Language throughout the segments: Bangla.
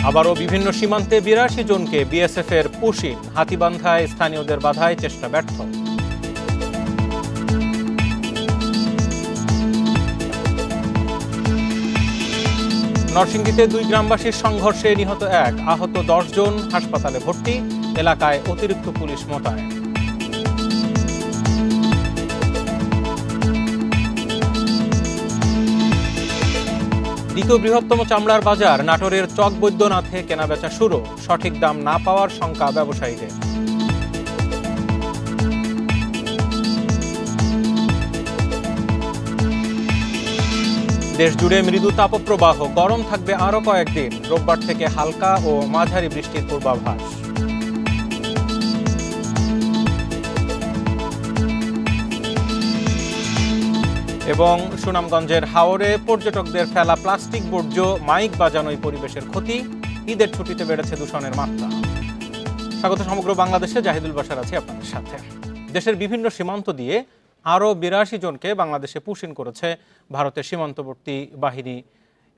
আবারও বিভিন্ন সীমান্তে ৮২ জনকে বিএসএফ এর পুশিন, হাতিবান্ধায় স্থানীয়দের বাধায় চেষ্টা ব্যর্থ। নরসিংদীতে ২ গ্রামবাসীর সংঘর্ষে নিহত ১, আহত ১০ জন, হাসপাতালে ভর্তি, এলাকায় অতিরিক্ত পুলিশ মোতায়েন। দ্বিতীয় বৃহত্তম চামড়ার বাজার নাটোরের চক বৈদ্যনাথে কেনাবেচা শুরু, সঠিক দাম না পাওয়ার শঙ্কা ব্যবসায়ীদের। দেশ জুড়ে মৃদু তাপপ্রবাহ, গরম থাকবে আরও কয়েকদিন, রোববার থেকে হালকা ও মাঝারি বৃষ্টির পূর্বাভাস। এবং সুনামগঞ্জের হাওরে পর্যটকদের ফেলা প্লাস্টিক বর্জ্য, মাইক বাজানোই পরিবেশের ক্ষতি, ঈদের ছুটিতে বেড়েছে দূষণের মাত্রা। স্বাগত সমগ্র বাংলাদেশে, জাহিদুল বাশার আছি আপনাদের সাথে। দেশের বিভিন্ন সীমান্ত দিয়ে আরও ৮২ জনকে বাংলাদেশে পুশিন করেছে ভারতের সীমান্তবর্তী বাহিনী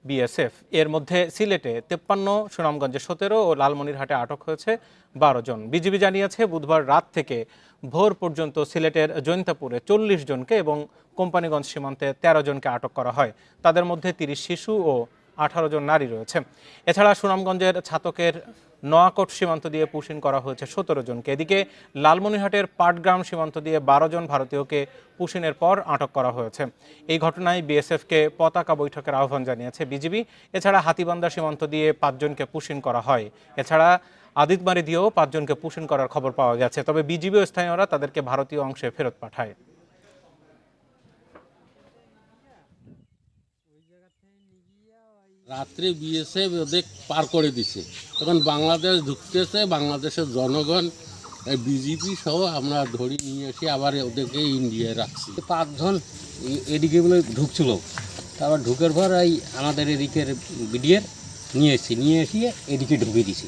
বিএসএফ। এর মধ্যে সিলেটে ৫৩, সুনামগঞ্জে ১৭ ও লালমনিরহাটে আটক হয়েছে ১২ জন। বিজিবি জানিয়েছে বুধবার রাত থেকে ভোর পর্যন্ত সিলেটের জৈন্তাপুরে ৪০ জনকে এবং কোম্পানিগঞ্জ সীমান্তে ১৩ জনকে আটক করা হয়। তাদের মধ্যে ৩০ শিশু ও ১৮ জন নারী রয়েছে। এছাড়া সুনামগঞ্জের ছাতকের নোয়াকোট সীমান্ত দিয়ে পুশিন করা হয়েছে ১৭ জনকে। এদিকে লালমনিরহাটের পাটগ্রাম সীমান্ত দিয়ে ১২ জন ভারতীয়কে পুশিনের পর আটক করা হয়েছে। এই ঘটনায় বিএসএফকে পতাকা বৈঠকের আহ্বান জানিয়েছে বিজিবি। এছাড়া হাতিবান্ধা সীমান্ত দিয়ে ৫ জনকে পুশিন করা হয়। এছাড়া আদিতমারি দিয়েও ৫ জনকে পুশিন করার খবর পাওয়া গেছে। তবে বিজিবি ও স্থানীয়রা তাদেরকে ভারতীয় অংশে ফেরত পাঠায়। রাত্রে বিএসএফ ওদের পার করে দিছে, এখন বাংলাদেশ ঢুকতেছে। বাংলাদেশের জনগণ বিজেপি সহ আমরা ধরে নিয়ে এসে আবার ওদেরকে ইন্ডিয়ায় রাখছি। ৫ জন এদিকে বলে ঢুকছিল, তারপর ঢুকের পর এই আমাদের এদিকের বিডিএর নিয়ে এসে এদিকে ঢুকিয়ে দিছি।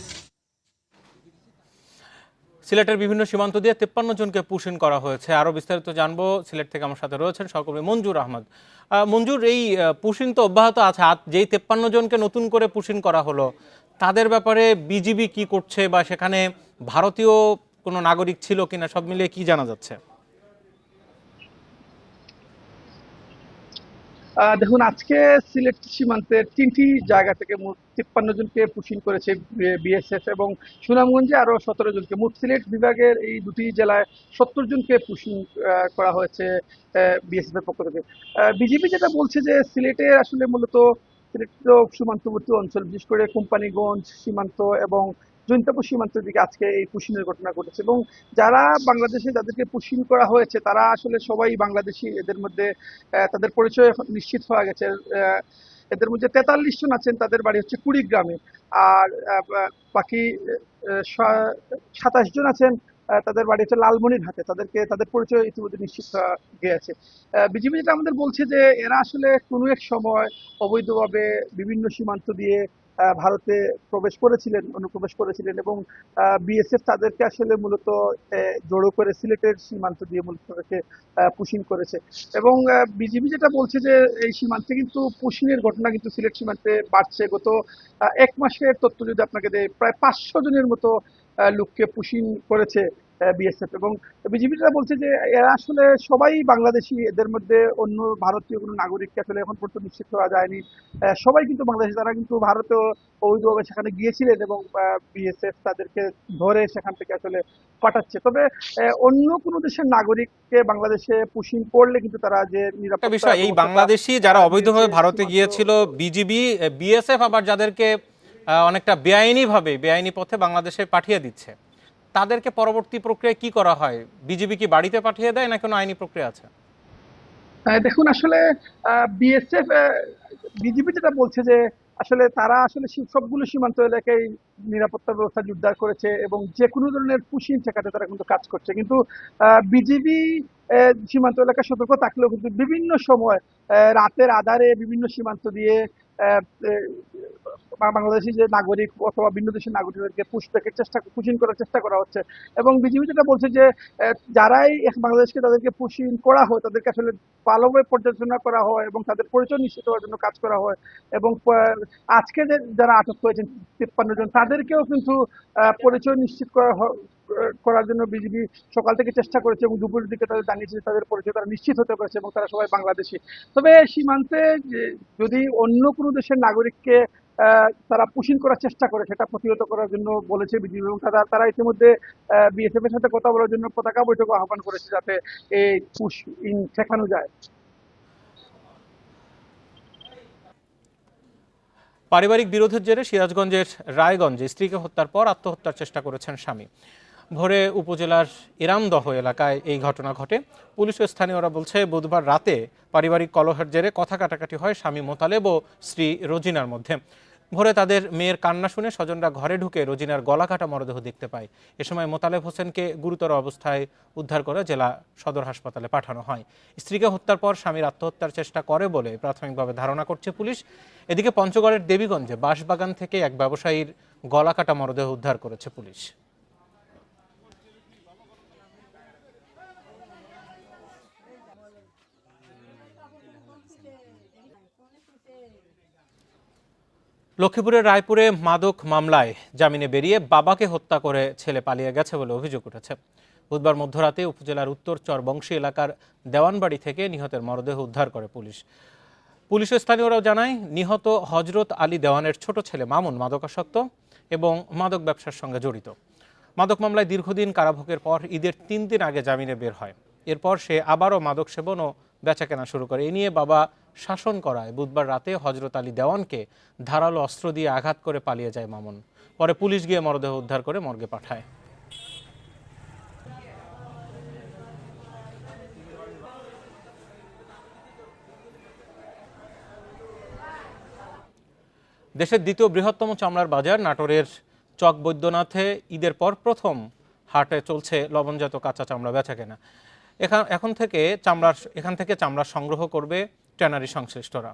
সিলেটের বিভিন্ন সীমান্ত দিয়ে ৫৩ জনকে পুশিন করা হয়েছে। আরও বিস্তারিত জানবো, সিলেট থেকে আমার সাথে রয়েছেন সহকর্মী মঞ্জুর আহমদ। মঞ্জুর, এই পুশিন তো অব্যাহত আছে, যেই ৫৩ জনকে নতুন করে পুশিন করা হলো তাদের ব্যাপারে বিজিবি কি করছে, বা সেখানে ভারতীয় কোনো নাগরিক ছিল কিনা, সব মিলিয়ে কি জানা যাচ্ছে? দেখুন, আজকে সিলেট সীমান্তের ৩টি জায়গা থেকে মোট ৫৩ জনকে পুশিন করেছে বিএসএফ এবং সুনামগঞ্জে আরো ১৭ জনকে। মোট সিলেট বিভাগের এই দুটি জেলায় ৭০ জনকে পুশিন করা হয়েছে বিএসএফ এর পক্ষ থেকে। বিজিবি যেটা বলছে যে সিলেটে আসলে মূলত সিলেট সীমান্তবর্তী অঞ্চল, বিশেষ করে কোম্পানিগঞ্জ সীমান্ত এবং জৈন্তাপুর সীমান্তের দিকে আজকে এই পুশিনের ঘটনা ঘটেছে এবং যারা বাংলাদেশে যাদেরকে পুশিন করা হয়েছে তারা আসলে সবাই বাংলাদেশি। এদের মধ্যে তাদের পরিচয় নিশ্চিত হয়ে গেছে। এদের মধ্যে ৪৩ জন আছেন, তাদের বাড়ি হচ্ছে কুড়িগ্রামে। আর বাকি ২৭ জন আছেন, তাদের বাড়ি হচ্ছে লালমনিরহাটে। তাদের পরিচয় ইতিমধ্যে নিশ্চিত গিয়েছে। বিজিবি যেটা আমাদের বলছে যে এরা আসলে কোনো এক সময় অবৈধভাবে বিভিন্ন সীমান্ত দিয়ে ভারতে অনুপ্রবেশ করেছিলেন এবং বিএসএফ তাদেরকে আসলে মূলত জড়ো করে সিলেটের সীমান্ত দিয়ে মূলত তাদেরকে পুশিন করেছে এবং বিজিবি যেটা বলছে যে এই সীমান্তে কিন্তু পুশিনের ঘটনা কিন্তু সিলেট সীমান্তে বাড়ছে। গত ১ মাসের তথ্য যদি আপনাকে দেয়, প্রায় ৫০০ জনের মতো লোককে পুশিন করেছে বিএসএফ এবং বিজিবি যেটা বলছে যে এরা আসলে সবাই বাংলাদেশি। এদের মধ্যে অন্য ভারতীয় কোনো নাগরিককে আসলে এখন পর্যন্ত নিশ্চিত করা যায়নি। সবাই কিন্তু বাংলাদেশি, তারা কিন্তু ভারতেও অবৈধভাবে সেখানে গিয়েছিলেন এবং বিএসএফ তাদেরকে ধরে সেখান থেকে আসলে পাঠাচ্ছে। তবে অন্য কোনো দেশের নাগরিককে বাংলাদেশে পুশিন করলে কিন্তু তারা যে একটা বিষয়, এই বাংলাদেশি যারা অবৈধভাবে ভারতে গিয়েছিল, বিজিবি বিএসএফ আবার যাদেরকে অনেকটা বেআইনি পথে বাংলাদেশে পাঠিয়ে দিচ্ছে, তাদেরকে পরবর্তী প্রক্রিয়ায় কি করা হয়? বিজিবি কি বাড়িতে পাঠিয়ে দেয়, না কোনো আইনি প্রক্রিয়া আছে? দেখুন, আসলে বিজিবি যেটা বলছে যে আসলে তারা আসলে সবগুলো সীমান্ত এলাকায় নিরাপত্তা ব্যবস্থা জোরদার করেছে এবং যে কোনো ধরনের পুশিন ঠেকাতে তারা কিন্তু কাজ করছে। কিন্তু বিজিবি সীমান্ত এলাকায় সতর্ক থাকলেও কিন্তু বিভিন্ন সময় রাতের আধারে বিভিন্ন সীমান্ত দিয়ে আহ, বাংলাদেশি যে নাগরিক অথবা ভিন্ন দেশের নাগরিকদেরকে পুশিং করার চেষ্টা করা হচ্ছে। এবং বিজিবি যেটা বলছে যে যারাই বাংলাদেশকে তাদেরকে পুশিং করা হয় তাদেরকে আসলে ভালোভাবে পর্যালোচনা করা হয় এবং তাদের পরিচয় নিশ্চিত হওয়ার জন্য কাজ করা হয়। এবং আজকে যারা আটক হয়েছেন 53 জন তাদেরকেও কিন্তু পরিচয় নিশ্চিত করার জন্য বিজিবি সকাল থেকে চেষ্টা করেছে এবং দুপুরের দিকে তাদের জানিয়েছে যে তাদের পরিচয় তারা নিশ্চিত হতে পেরেছে এবং তারা সবাই বাংলাদেশি। তবে সীমান্তে যদি অন্য কোনো দেশের নাগরিককে তারা পুশিং করার চেষ্টা করে সেটা প্রতিহত করার জন্য বলেছে বিজিবি এবং তারা ইতিমধ্যে বিএসএফ এর সাথে কথা বলার জন্য পতাকা বৈঠক আহ্বান করেছে যাতে এই পুশিং ঠেকানো যায়। পারিবারিক বিরোধের জেরে সিরাজগঞ্জের রায়গঞ্জে স্ত্রীকে হত্যার পর আত্মহত্যার চেষ্টা করেছেন স্বামী। ভোরে উপজেলার ইরামদহ এলাকায় এই ঘটনা ঘটে। পুলিশ ও স্থানীয়রা বলছে বুধবার রাতে পারিবারিক কলহের জেরে কথা কাটাকাটি হয় স্বামী মোতালেব ও স্ত্রী রোজিনার মধ্যে। ভোরে তাদের মেয়ের কান্না শুনে স্বজনরা ঘরে ঢুকে রোজিনার গলা কাটা মরদেহ দেখতে পায়। এ সময় মোতালেব হোসেনকে গুরুতর অবস্থায় উদ্ধার করে জেলা সদর হাসপাতালে পাঠানো হয়। স্ত্রীকে হত্যার পর স্বামীর আত্মহত্যার চেষ্টা করে বলে প্রাথমিকভাবে ধারণা করছে পুলিশ। এদিকে পঞ্চগড়ের দেবীগঞ্জে বাঁশবাগান থেকে এক ব্যবসায়ীর গলা কাটা মরদেহ উদ্ধার করেছে পুলিশ। লক্ষ্মীপুরের রায়পুরে মাদক মামলায় জামিনে বেরিয়ে বাবাকে হত্যা করে ছেলে পালিয়ে গেছে বলে অভিযোগ উঠেছে। বুধবার মধ্যরাতে উপজেলার উত্তর চরবংশী এলাকার দেওয়ানবাড়ি থেকে নিহতের মরদেহ উদ্ধার করে পুলিশ। পুলিশ ও স্থানীয়রাও জানায় নিহত হজরত আলী দেওয়ানের ছোট ছেলে মামুন মাদকাসক্ত এবং মাদক ব্যবসার সঙ্গে জড়িত। মাদক মামলায় দীর্ঘদিন কারাভোগের পর ঈদের 3 দিন আগে জামিনে বের হয়। এরপর সে আবারও মাদক সেবন ও বেচাকেনা শুরু করে। এ নিয়ে বাবা শাসন করায় বুধবার রাতে হজরত আলী দেওয়ানকে ধারালো অস্ত্র দিয়ে আঘাত করে পালিয়ে যায় মামুন। পরে পুলিশ গিয়ে মরদেহ উদ্ধার করে মর্গে পাঠায়। দেশের দ্বিতীয় বৃহত্তম চামড়ার বাজার নাটোরের চক বৈদ্যনাথে ঈদের পর প্রথম হাটে চলছে লবণজাত কাঁচা চামড়া বেচাকেনা। এখান থেকে চামড়া সংগ্রহ করবে ট্যানারি সংশ্লিষ্টরা।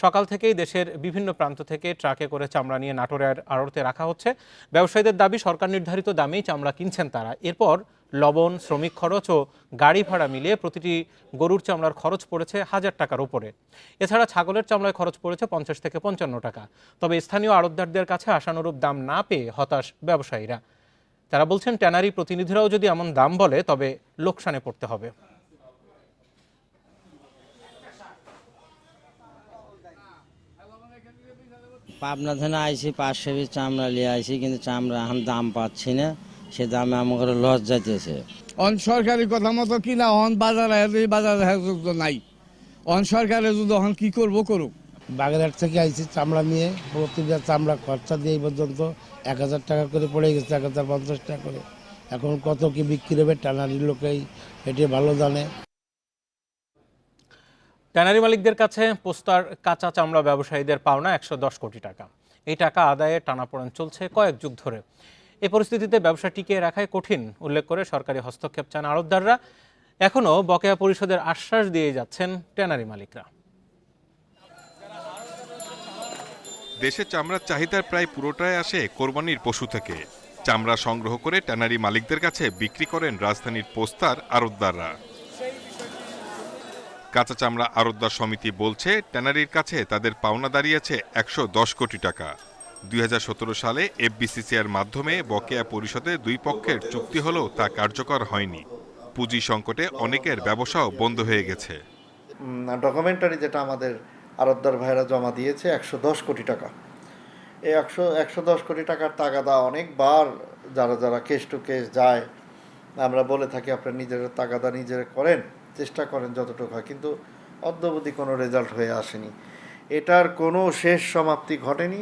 সকাল থেকেই দেশের বিভিন্ন প্রান্ত থেকে ট্রাকে করে চামড়া নিয়ে নাটোরের আড়তে রাখা হচ্ছে। ব্যবসায়ীদের দাবি সরকার নির্ধারিত দামেই চামড়া কিনছেন তারা। এরপর লবণ, শ্রমিক খরচ ও গাড়ি ভাড়া মিলিয়ে প্রতিটি গরুর চামড়ার খরচ পড়েছে 1000 টাকার উপরে। এছাড়া ছাগলের চামড়ায় খরচ পড়েছে 50 থেকে 55 টাকা। তবে স্থানীয় আড়তদারদের কাছে আশানুরূপ দাম না পেয়ে হতাশ ব্যবসায়ীরা। তারা বলছেন ট্যানারি প্রতিনিধিরাও যদি এমন দাম বলে তবে লোকসানে পড়তে হবে। পাবনা থানা আইসি 500 পিস চামড়া নিয়ে আইসি, কিন্তু চামড়া এখন দাম পাচ্ছি না, সে দামে আমার লস যাইতেছে। অন সরকারি কথা মতো কিনা অন বাজারে নাই, অন সরকারে যদি অন কি করবো করুক। বাগেরহাট থেকে আইসি চামড়া নিয়ে, প্রতিটা চামড়া খরচা দিয়ে এই পর্যন্ত 1000 টাকা করে পড়ে গেছে, 1050 টাকা করে। এখন কত কি বিক্রি হবে টানারির লোকেই এটি ভালো জানে। ট্যানারি মালিকদের কাছে পোস্তার কাঁচা চামড়া ব্যবসায়ীদের পাওনা 110 কোটি টাকা। এই টাকা আদায়ে টানাপোড়েন চলছে কয়েক যুগ ধরে। এই পরিস্থিতিতে ব্যবসা টিকিয়ে রাখাই কঠিন উল্লেখ করে সরকারি হস্তক্ষেপ চান আড়তদাররা। এখনও বকেয়া পরিশোধের আশ্বাস দিয়ে যাচ্ছেন ট্যানারি মালিকরা। দেশে চামড়ার চাহিদার প্রায় পুরোটাই আসে কোরবানির পশু থেকে। চামড়া সংগ্রহ করে ট্যানারি মালিকদের কাছে বিক্রি করেন রাজধানীর পোস্তার আড়তদাররা। কাঁচা চামড়া আড়তদার সমিতি বলছে ট্যানারির কাছে তাদের পাওনা দাঁড়িয়েছে 110 কোটি টাকা। 2017 সালে এফবিসিসিআর মাধ্যমে বকেয়া পরিশোধে দুই পক্ষের চুক্তি হলেও তা কার্যকর হয়নি। পুঁজি সংকটে অনেকের ব্যবসাও বন্ধ হয়ে গেছে। ডকুমেন্টারি যেটা আমাদের আড়তদার ভাইরা জমা দিয়েছে 110 কোটি টাকা। এই 110 কোটি টাকার তাগাদা অনেকবার যারা কেস টু কেস যায়, আমরা বলে থাকি আপনারা নিজের তাগাদা নিজেরা করেন, চেষ্টা করেন যতটুকু হয়, কিন্তু অদ্যাবধি কোনো রেজাল্ট হয়ে আসেনি। এটার কোনো শেষ সমাপ্তি ঘটেনি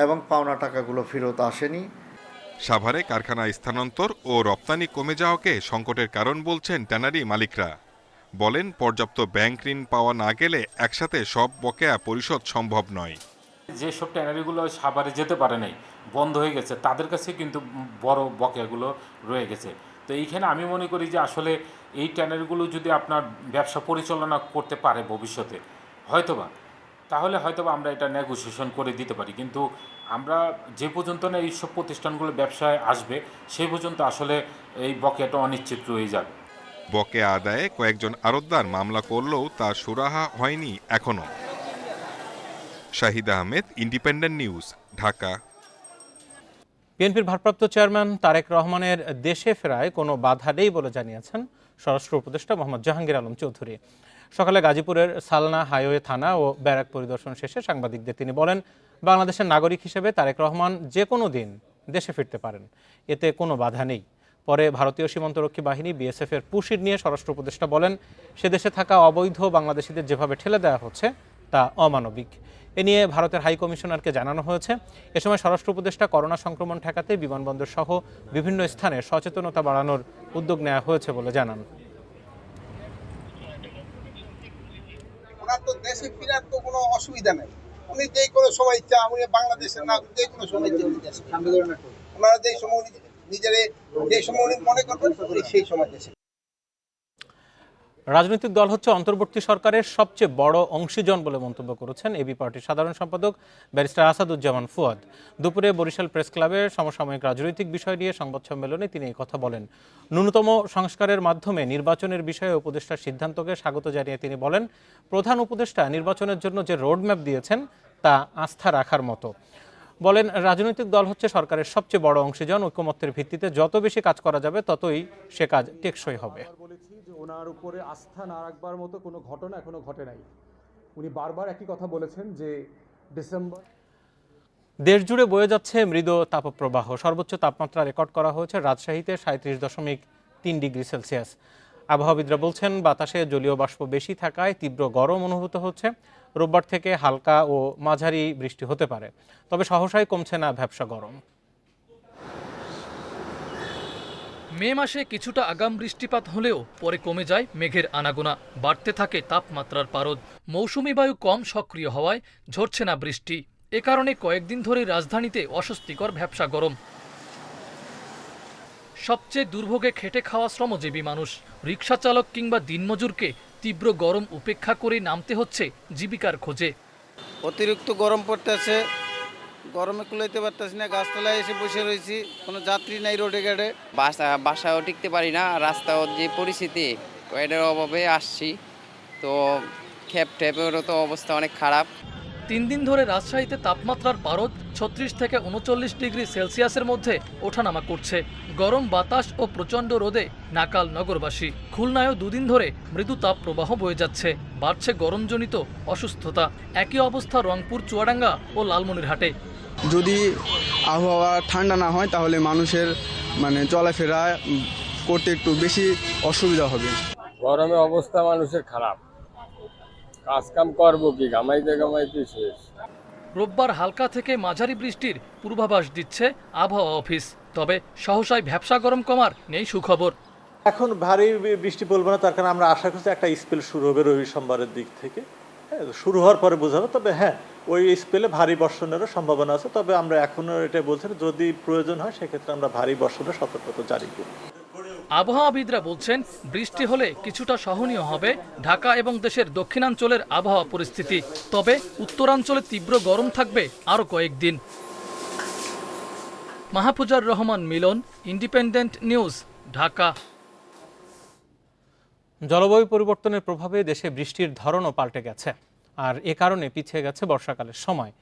এবং পাওনা টাকাগুলো ফেরত আসেনি। সাভারে কারখানা স্থানান্তর ও রপ্তানি কমে যাওয়াকে সংকটের কারণ বলছেন ট্যানারি মালিকরা। বলেন পর্যাপ্ত ব্যাংক ঋণ পাওয়া না গেলে একসাথে সব বকেয়া পরিশোধ সম্ভব নয়। যেসব ট্যানারিগুলো সাভারে যেতে পারে নাই, বন্ধ হয়ে গেছে, তাদের কাছে কিন্তু বড় বকেয়াগুলো রয়ে গেছে। তো এইখানে আমি মনে করি যে আসলে এই ট্যানারিগুলো যদি আপনার ব্যবসা পরিচালনা করতে পারে ভবিষ্যতে, হয়তোবা তাহলে হয়তোবা আমরা এটা নেগোসিয়েশন করে দিতে পারি, কিন্তু আমরা যে পর্যন্ত না এইসব প্রতিষ্ঠানগুলো ব্যবসায় আসবে সেই পর্যন্ত আসলে এই বকেয়াটা অনিশ্চিত রয়ে যাবে। বকেয়া আদায়ে কয়েকজন আড়তদার মামলা করলেও তা সুরাহা হয়নি এখনো। Shahid Ahmed, independent news, Dhaka. বিএনপির ভারপ্রাপ্ত চেয়ারম্যান তারেক রহমানের দেশে ফেরায় কোনো বাধা নেই বলে জানিয়েছেন স্বরাষ্ট্র উপদেষ্টা মোহাম্মদ জাহাঙ্গীর আলম চৌধুরী। সকালে গাজীপুরের সালনা হাইওয়ে থানা ও ব্যারাক পরিদর্শন শেষে সাংবাদিকদের তিনি বলেন, বাংলাদেশের নাগরিক হিসেবে তারেক রহমান যে কোনো দিন দেশে ফিরতে পারেন, এতে কোনো বাধা নেই। পরে ভারতীয় সীমান্তরক্ষী বাহিনী বিএসএফ এর পুশির নিয়ে স্বরাষ্ট্র উপদেষ্টা বলেন, সে দেশে থাকা অবৈধ বাংলাদেশিদের যেভাবে ঠেলে দেওয়া হচ্ছে তা অমানবিক। এ নিয়ে ভারতের হাই কমিশনারকে জানানো হয়েছে। এ সময় স্বরাষ্ট্র উপদেষ্টা করোনা সংক্রমণ ঠেকাতে বিমানবন্দর সহ বিভিন্ন স্থানে সচেতনতা বাড়ানোর উদ্যোগ নেওয়া হয়েছে বলে জানান। ওনার তো দেশে ফেরার তো কোনো অসুবিধা নেই, উনি যে কোনো সময় ইচ্ছা, উনি বাংলাদেশের না যে কোনো সময় ওনারা যে সময় যে সময় উনি মনে করবেন সেই সময় দেশে। রাজনৈতিক দল হচ্ছে অন্তর্বর্তী সরকারের সবচেয়ে বড় অংশীজন বলে মন্তব্য করেছেন এবি পার্টির সাধারণ সম্পাদক ব্যারিস্টার আসাদুজ্জামান ফুয়াদ। দুপুরে বরিশাল প্রেস ক্লাবে সমসাময়িক রাজনৈতিক বিষয় নিয়ে সংবাদ সম্মেলনে তিনি এই কথা বলেন। ন্যূনতম সংস্কারের মাধ্যমে নির্বাচনের বিষয়ে উপদেষ্টার সিদ্ধান্তকে স্বাগত জানিয়ে তিনি বলেন, প্রধান উপদেষ্টা নির্বাচনের জন্য যে রোডম্যাপ দিয়েছেন তা আস্থা রাখার মতো। বলেন, রাজনৈতিক দল হচ্ছে সরকারের সবচেয়ে বড় অংশীজন, ঐকমত্যের ভিত্তিতে যত বেশি কাজ করা যাবে ততই সে কাজ টেকসই হবে। ওনার উপরে আস্থা না রাখবার মতো কোনো ঘটনা এখনো ঘটে নাই। উনি বারবার একই কথা বলেছেন যে ডিসেম্বর। দেশ জুড়ে বয়ে যাচ্ছে মৃদু তাপপ্রবাহ। সর্বোচ্চ তাপমাত্রা রেকর্ড করা হয়েছে রাজশাহীতে 37.3 ডিগ্রি সেলসিয়াস। আবহাওয়াবিদরা বলছেন, বাতাসে জলীয় বাষ্প বেশি থাকায় তীব্র গরম অনুভূত হচ্ছে। রোববার থেকে হালকা ও মাঝারি বৃষ্টি হতে পারে, তবে সহসাই কমছে না ভ্যাপসা গরম। মে মাসে কিছুটা আগাম বৃষ্টিপাত হলেও পরে কমে যায় মেঘের আনাগোনা, বাড়তে থাকে তাপমাত্রার পারদ। মৌসুমি বায়ু কম সক্রিয় হওয়ায় ঝরছে না বৃষ্টি। এ কারণে কয়েকদিন ধরে রাজধানীতে অস্বস্তিকর ভ্যাপসা গরম। সবচেয়ে দুর্ভোগে খেটে খাওয়া শ্রমজীবী মানুষ, রিকশা চালক কিংবা দিনমজুরকে তীব্র গরম উপেক্ষা করে নামতে হচ্ছে জীবিকার খোঁজে। অতিরিক্ত গরম পড়তেছে, গরমে কুলাইতে পারতেছি না, গাছতলায় এসে বসে রয়েছি, কোনো যাত্রী নাই রোডে ঘাটে। বাসায়ও টিকতে পারি না, রাস্তার যে পরিস্থিতি এটার অভাবে আসছি, তো খেপ টেপেরও তো অবস্থা অনেক খারাপ। 3 দিন ধরে রাজশাহীতে তাপমাত্রার পারদ 36 থেকে 39 ডিগ্রি সেলসিয়াসের মধ্যে ওঠানামা করছে। গরম বাতাস ও প্রচণ্ড রোদে নাকাল নগরবাসী। খুলনায়ও 2 দিন ধরে মৃদু তাপ প্রবাহ বয়ে যাচ্ছে, বাড়ছে গরমজনিত অসুস্থতা। একই অবস্থা রংপুর, চুয়াডাঙ্গা ও লালমনিরহাটে। যদি আবহাওয়া ঠান্ডা না হয় তাহলে মানুষের চলাফেরা করতে একটু বেশি অসুবিধা হবে। গরমে অবস্থা মানুষের খারাপ, কাজ কাম করবো কি, ঘামাইতে শেষ। রোববার হালকা থেকে মাঝারি বৃষ্টির পূর্বাভাস দিচ্ছে আবহাওয়া অফিস, তবে সহসায় ভ্যাপসা গরম কমার নেই সুখবর। এখন ভারী বৃষ্টি বলবো না, তার কারণ আমরা আশা করছি একটা স্পেল শুরু হবে রবি সোমবারের দিক থেকে। শুরু হওয়ার পরে বোঝাবো, তবে হ্যাঁ ওই স্পেলে ভারী বর্ষণেরও সম্ভাবনা আছে। তবে আমরা এখনো এটা বলছি, যদি প্রয়োজন হয় সেক্ষেত্রে আমরা ভারী বর্ষণের সতর্কতা জারি করি। আবহাওয়াবিদরা বলছেন, বৃষ্টি হলে কিছুটা সহনীয় হবে ঢাকা এবং দেশের দক্ষিণাঞ্চলের আবহাওয়া পরিস্থিতি। তবে উত্তরাঞ্চলে তীব্র গরম থাকবে আরও কয়েকদিন। মাহফুজার রহমান মিলন, ইন্ডিপেন্ডেন্ট নিউজ, ঢাকা। জলবায়ু পরিবর্তনের প্রভাবে দেশে বৃষ্টির ধরনও পাল্টে গেছে, আর এ কারণে পিছিয়ে গেছে বর্ষাকালের সময়।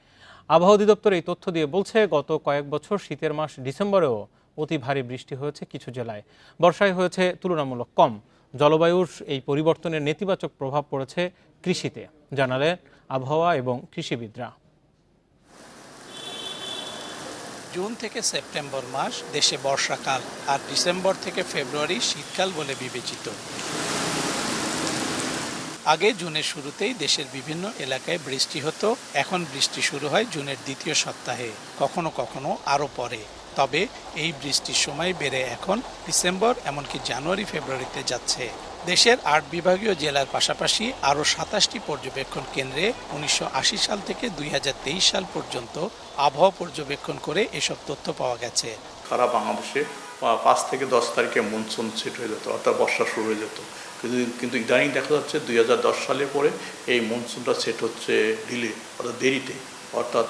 আবহাওয়া অধিদপ্তর এই তথ্য দিয়ে বলছে, গত কয়েক বছর শীতের মাস ডিসেম্বরেও অতি ভারী বৃষ্টি হয়েছে কিছু জেলায়, বর্ষায় হয়েছে তুলনামূলক কম। জলবায়ুর এই পরিবর্তনের নেতিবাচক প্রভাব পড়েছে কৃষিতে, জানালেন আবহাওয়া এবং কৃষিবিদরা। জুন থেকে সেপ্টেম্বর মাস দেশে বর্ষাকাল, আর ডিসেম্বর থেকে ফেব্রুয়ারি শীতকাল বলে বিবেচিত। আগে জুনের শুরুতেই দেশের বিভিন্ন এলাকায় বৃষ্টি হতো, এখন বৃষ্টি শুরু হয় জুনের দ্বিতীয় সপ্তাহে, কখনো কখনো আরও পরে। তবে এই বৃষ্টির সময় বেড়ে এখন ডিসেম্বর, এমনকি জানুয়ারি ফেব্রুয়ারিতে যাচ্ছে। দেশের 8 বিভাগীয় জেলার পাশাপাশি আরও 27টি পর্যবেক্ষণ কেন্দ্রে 1980 সাল থেকে 2023 সাল পর্যন্ত আবহাওয়া পর্যবেক্ষণ করে এসব তথ্য পাওয়া গেছে। সারা বাংলাদেশে 5 থেকে 10 তারিখে মনসুন সেট হয়ে যেত, অর্থাৎ বর্ষা শুরু হয়ে যেত। কিন্তু ইদানিং দেখা যাচ্ছে 2010 সালের পরে এই মনসুনটা সেট হচ্ছে ডিলে, অর্থাৎ দেরিতে, অর্থাৎ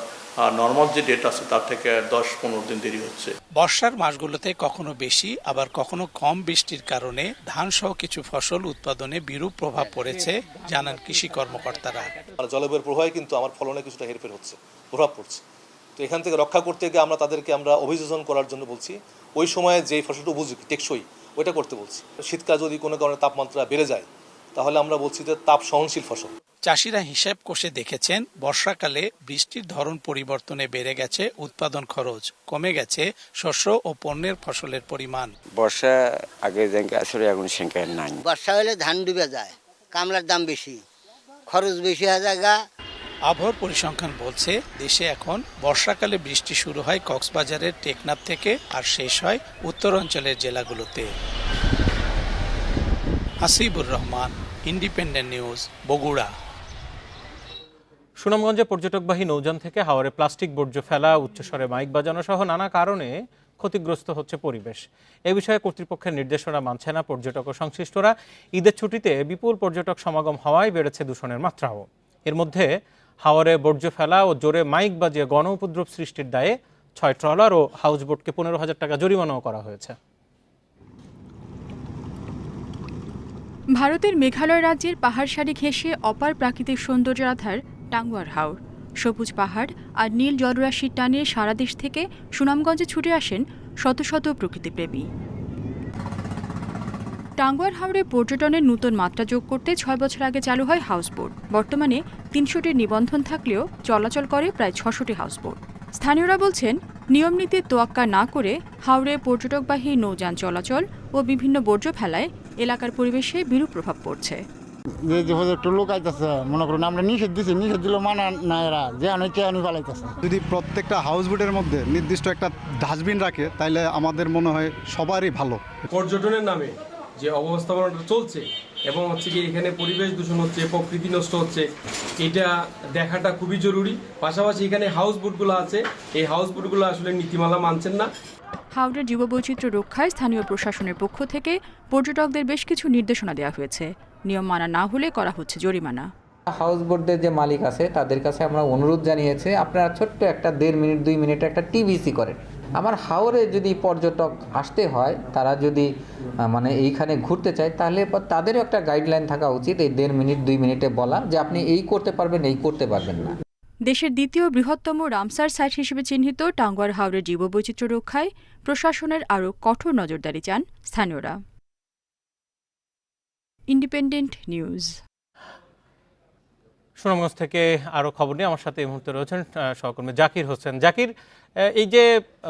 নর্মাল যে ডেট আছে তার থেকে 10-15 দিন দেরি হচ্ছে। বর্ষার মাসগুলোতে কখনো বেশি আবার কখনো কম বৃষ্টির কারণে ধান সহ কিছু ফসল উৎপাদনে বিরূপ প্রভাব পড়েছে জানান কৃষি কর্মকর্তারা। জলবায়ুর প্রভাবে কিন্তু আমার ফলনে কিছুটা হেরফের হচ্ছে, প্রভাব পড়ছে। তো এখান থেকে রক্ষা করতে গিয়ে তাদেরকে আমরা অভিযোজন করার জন্য বলছি, ওই সময়ে যে ফসলটা উপযোগী টেকসই ওইটা করতে বলছি। শীতকাল যদি কোনো কারণে তাপমাত্রা বেড়ে যায় তাহলে আমরা বলছি যে তাপ সহনশীল ফসল। চাষিরা হিসাব কষে দেখেছেন বর্ষাকালে বৃষ্টির ধরন পরিবর্তনে বেড়ে গেছে উৎপাদন খরচ, কমে গেছে শস্য ও পণ্যের ফসলের পরিমাণ। বর্ষা আগে আসলে এখন সংখ্যা নাই। বর্ষা হলে ধান ডুবে যায়, কামলার দাম বেশি, খরচ বেশি হয়ে যায়। আবহাওয়ার পরিসংখ্যান বলছে দেশে এখন বর্ষাকালে বৃষ্টি শুরু হয় কক্সবাজারের টেকনাফ থেকে আর শেষ হয় উত্তরাঞ্চলের জেলাগুলোতে। Hasibur Rahman, independent news, Bogura. সুনামগঞ্জে পর্যটকবাহী নৌযান থেকে হাওরে প্লাস্টিক বর্জ্য ফেলা, উচ্চস্বরে মাইক বাজানো সহ নানা কারণে ক্ষতিগ্রস্ত হচ্ছে পরিবেশ। এ বিষয়ে কর্তৃপক্ষের নির্দেশনা মানছে না পর্যটক ও সংশ্লিষ্টরা। ঈদের ছুটিতে বিপুল পর্যটক সমাগম হওয়ায় বেড়েছে দূষণের মাত্রাও। এর মধ্যে হাওরে বর্জ্য ফেলা ও জোরে মাইক বাজিয়ে গণ উপদ্রব সৃষ্টির দায়ে 6 ট্রলার ও হাউসবোটকে 15,000 টাকা জরিমানাও করা হয়েছে। ভারতের মেঘালয় রাজ্যের পাহাড় সারি ঘেঁষে অপার প্রাকৃতিক সৌন্দর্যের আধার টাঙ্গুয়ার হাওর। সবুজ পাহাড় আর নীল জলরাশির টানে সারা দেশ থেকে সুনামগঞ্জে ছুটে আসেন শত শত প্রকৃতিপ্রেমী। টাঙ্গুয়ার হাওরে পর্যটনের নতুন মাত্রা যোগ করতে 6 বছর আগে চালু হয় হাউসবোট। বর্তমানে 300টির নিবন্ধন থাকলেও চলাচল করে প্রায় 600টি হাউসবোট। স্থানীয়রা বলছেন, নিয়মনীতির তোয়াক্কা না করে হাওরে পর্যটকবাহী নৌযান চলাচল ও বিভিন্ন বর্জ্য ফেলায় এলাকার পরিবেশে বিরূপ প্রভাব পড়ছে। একটু লোক আইতেছে, মনে করুন আমরা নিষেধ দিচ্ছি, নিষেধ দিল মানা না, এরা যে অনেকে অনেক পালাইতেছে। যদি প্রত্যেকটা হাউসবোটের মধ্যে নির্দিষ্ট একটা ডাস্টবিন রাখে তাহলে আমাদের মনে হয় সবারই ভালো। পর্যটনের নামে যে অবস্থাপনাটা চলছে এবং হচ্ছে কি এখানে পরিবেশ দূষণ হচ্ছে, প্রকৃতি নষ্ট হচ্ছে, এটা দেখাটা খুবই জরুরি। পাশাপাশি এখানে হাউসবোটগুলো আছে, এই হাউসবোটগুলো আসলে নীতিমালা মানছেন না। হাওরের জীববৈচিত্র্য রক্ষায় স্থানীয় প্রশাসনের পক্ষ থেকে পর্যটকদের বেশ কিছু নির্দেশনা দেওয়া হয়েছে। নিয়ম মানা না হলে করা হচ্ছে জরিমানা। হাউসবোটদের যে মালিক আছে তাদের কাছে আমরা অনুরোধ জানিয়েছি, আপনারা ছোট্ট একটা 1.5 মিনিট 2 মিনিটের একটা টিভিসি করেন। আমার হাওরে যদি পর্যটক আসতে হয়, তারা যদি এইখানে ঘুরতে চায়, তাহলে তাদেরও একটা গাইডলাইন থাকা উচিত, এই 1.5 মিনিট 2 মিনিটে বলা যে আপনি এই করতে পারবেন, এই করতে পারবেন না। দেশের দ্বিতীয় বৃহত্তম রামসার সাইট হিসেবে চিহ্নিত টাঙ্গুয়ার হাওরের জীববৈচিত্র্য রক্ষায় প্রশাসনের আরও কঠোর নজরদারি চান স্থানীয়রা। Independent news. সুনামগঞ্জ থেকে আরও খবর নিয়ে আমার সাথে এই মুহূর্তে রয়েছেন সহকর্মী জাকির হোসেন। জাকির, এই যে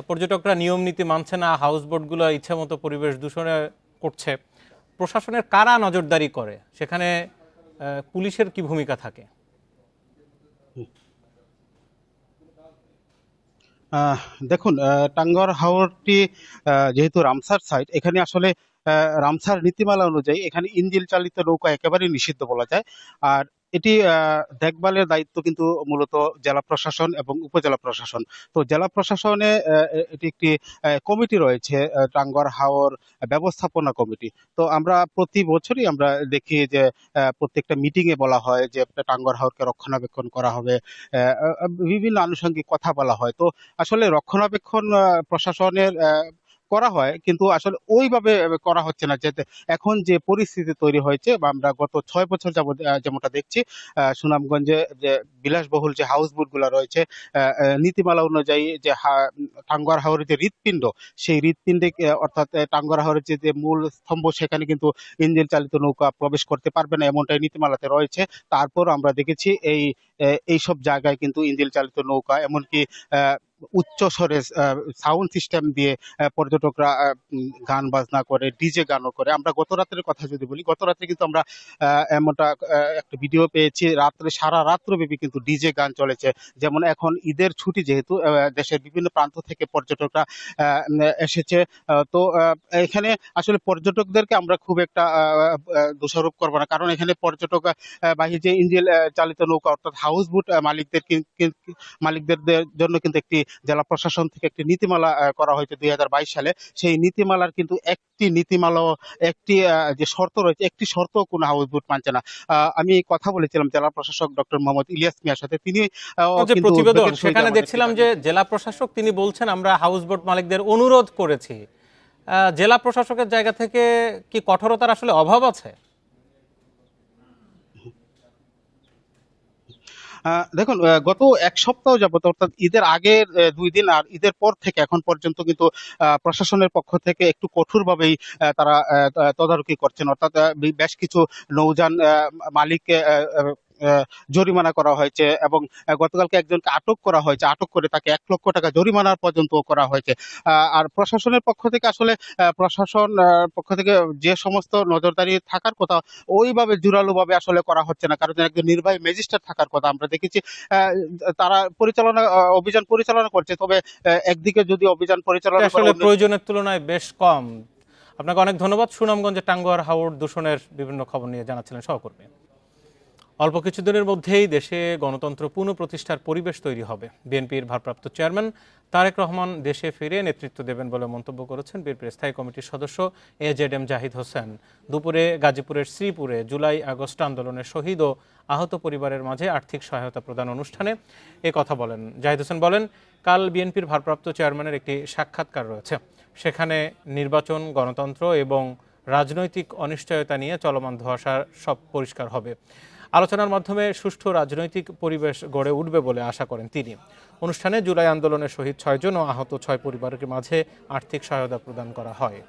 পর্যটকরা নিয়ম নীতি মানছে না, হাউসবোটগুলো ইচ্ছে মতো পরিবেশ দূষণে করছে, প্রশাসনের কারা নজরদারি করে, সেখানে পুলিশের কি ভূমিকা থাকে? দেখুন, টাঙ্গুয়ার হাওরটি যেহেতু রামসার সাইট, এখানে আসলে রামসার নীতিমালা অনুযায়ী এখানে ইঞ্জিন চালিত নৌকা একেবারেই নিষিদ্ধ বলা যায়। আর এটি দেখভালের দায়িত্ব কিন্তু মূলত জেলা প্রশাসন এবং উপজেলা প্রশাসন। তো জেলা প্রশাসনে এটি একটি কমিটি রয়েছে, টাঙ্গুয়ার হাওর ব্যবস্থাপনা কমিটি। তো আমরা প্রতি বছরই আমরা দেখি যে প্রত্যেকটা মিটিংয়ে বলা হয় যে টাঙ্গুয়ার হাওরকে রক্ষণাবেক্ষণ করা হবে, বিভিন্ন আনুষঙ্গিক কথা বলা হয়। তো আসলে রক্ষণাবেক্ষণ প্রশাসনের করা হয়, কিন্তু আসলে ওইভাবে করা হচ্ছে না। যে এখন যে পরিস্থিতি তৈরি হয়েছে, বা আমরা গত 6 বছর যাবত যেমনটা দেখছি, সুনামগঞ্জে যে বিলাসবহুল যে হাউসবোট গুলা রয়েছে, নীতিমালা অনুযায়ী যে টাঙ্গুয়ার হাওরের যে হৃৎপিণ্ড, সেই হৃৎপিণ্ডে অর্থাৎ টাঙ্গুয়ার হাওরের যে মূল স্তম্ভ, সেখানে কিন্তু ইঞ্জিন চালিত নৌকা প্রবেশ করতে পারবে না, এমনটাই নীতিমালাতে রয়েছে। তারপর আমরা দেখেছি এইসব জায়গায় কিন্তু ইঞ্জিন চালিত নৌকা, এমনকি উচ্চ স্বরে সাউন্ড সিস্টেম দিয়ে পর্যটকরা গান বাজনা করে, ডিজে গানও করে। আমরা গত রাতের কথা যদি বলি, গত রাত্রে কিন্তু আমরা এমনটা একটা ভিডিও পেয়েছি, রাত্রে সারা রাত্রব্যাপী কিন্তু ডিজে গান চলেছে। যেমন এখন ঈদের ছুটি, যেহেতু দেশের বিভিন্ন প্রান্ত থেকে পর্যটকরা এসেছে, তো এখানে আসলে পর্যটকদেরকে আমরা খুব একটা দোষারোপ করবো না, কারণ এখানে পর্যটক বাহী যে ইঞ্জিন চালিত নৌকা অর্থাৎ হাউসবোট মালিকদের জন্য কিন্তু একটি জেলা প্রশাসন থেকে একটি নীতিমালা করা হয়েছে 2022 সালে। সেই নীতিমালার কিন্তু একটি নীতিমালাও একটি যে শর্ত রয়েছে, একটি শর্ত কোনো হাউস বোট মানছে না। আমি কথা বলেছিলাম জেলা প্রশাসক ডক্টর মোহাম্মদ ইলিয়াস মিয়ার সাথে, তিনি যে কিন্তু প্রতিবেদন উদ্বেগের সহিত সেখানে আমাদেরকে দেখছিলাম যে জেলা প্রশাসক তিনি বলছেন আমরা হাউস বোট মালিকদের অনুরোধ করেছি। জেলা প্রশাসকের জায়গা থেকে কি কঠোরতার আসলে অভাব আছে? দেখুন, গত এক সপ্তাহ যাবত, অর্থাৎ ঈদের আগের 2 দিন আর ঈদের পর থেকে এখন পর্যন্ত কিন্তু প্রশাসনের পক্ষ থেকে একটু কঠোরভাবেই তারা তদারকি করছেন। অর্থাৎ বেশ কিছু নৌযান মালিককে জরিমানা করা হয়েছে এবং গতকালকে একজনকে আটক করা হয়েছে। আটক করে তাকে 1 লক্ষ টাকা জরিমানা পর্যন্ত করা হয়েছে। আর প্রশাসনের পক্ষ থেকে আসলে পক্ষ থেকে যে সমস্ত নজরদারি থাকার কথা ওইভাবে জোরালোভাবে আসলে করা হচ্ছে না, কারণ একজন নির্বাহী ম্যাজিস্ট্রেট থাকার কথা। আমরা দেখেছি তারা অভিযান পরিচালনা করছে, তবে একদিকে যদি অভিযান পরিচালনা আসলে প্রয়োজনের তুলনায় বেশ কম। আপনাকে অনেক ধন্যবাদ। সুনামগঞ্জে টাঙ্গুয়ার হাওর দূষণের বিভিন্ন খবর নিয়ে জানাচ্ছিলেন সহকর্মী। অল্প কিছুদিনের মধ্যেই দেশে গণতন্ত্র পুনঃপ্রতিষ্ঠার পরিবেশ তৈরি হবে। বিএনপির ভারপ্রাপ্ত চেয়ারম্যান তারেক রহমান দেশে ফিরে নেতৃত্ব দেবেন বলে মন্তব্য করেছেন বিএনপির স্থায়ী কমিটির সদস্য AZM জাহিদ হোসেন। দুপুরে গাজীপুরের শ্রীপুরে জুলাই আগস্ট আন্দোলনের শহীদ ও আহত পরিবারের মাঝে আর্থিক সহায়তা প্রদান অনুষ্ঠানে এ কথা বলেন। জাহিদ হোসেন বলেন, কাল বিএনপির ভারপ্রাপ্ত চেয়ারম্যানের একটি সাক্ষাৎকার রয়েছে, সেখানে নির্বাচন, গণতন্ত্র এবং রাজনৈতিক অনিশ্চয়তা নিয়ে চলমান ধোঁয়াশা সব পরিষ্কার হবে। আলোচনার মাধ্যমে সুষ্ঠু রাজনৈতিক পরিবেশ গড়ে উঠবে বলে আশা করেন তিনি। অনুষ্ঠানে জুলাই আন্দোলনের শহীদ 6 জন ও আহত 6 পরিবারের মাঝে আর্থিক সহায়তা প্রদান করা হয়।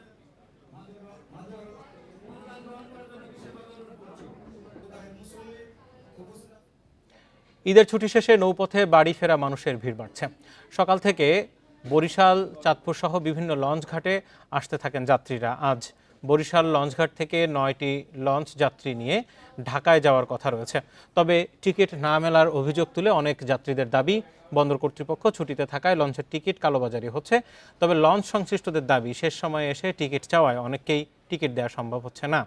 ঈদের ছুটি শেষে নৌপথে বাড়ি ফেরা মানুষের ভিড় বাড়ছে। সকাল থেকে বরিশাল, চাঁদপুর সহ বিভিন্ন লঞ্চ ঘাটে আসতে থাকেন যাত্রীরা। আজ বরিশাল লঞ্চঘাট থেকে 9টি লঞ্চ যাত্রী নিয়ে ঢাকায় যাওয়ার কথা রয়েছে, তবে টিকিট না মেলার অভিযোগ তুলে অনেক যাত্রীদের দাবি, বন্দর কর্তৃপক্ষ ছুটিতে থাকায় লঞ্চের টিকিট কালোবাজারি হচ্ছে। তবে লঞ্চ সংশ্লিষ্টদের দাবি, শেষ সময়ে এসে টিকিট চাওয়ায় অনেককেই টিকিট দেওয়া সম্ভব হচ্ছে না।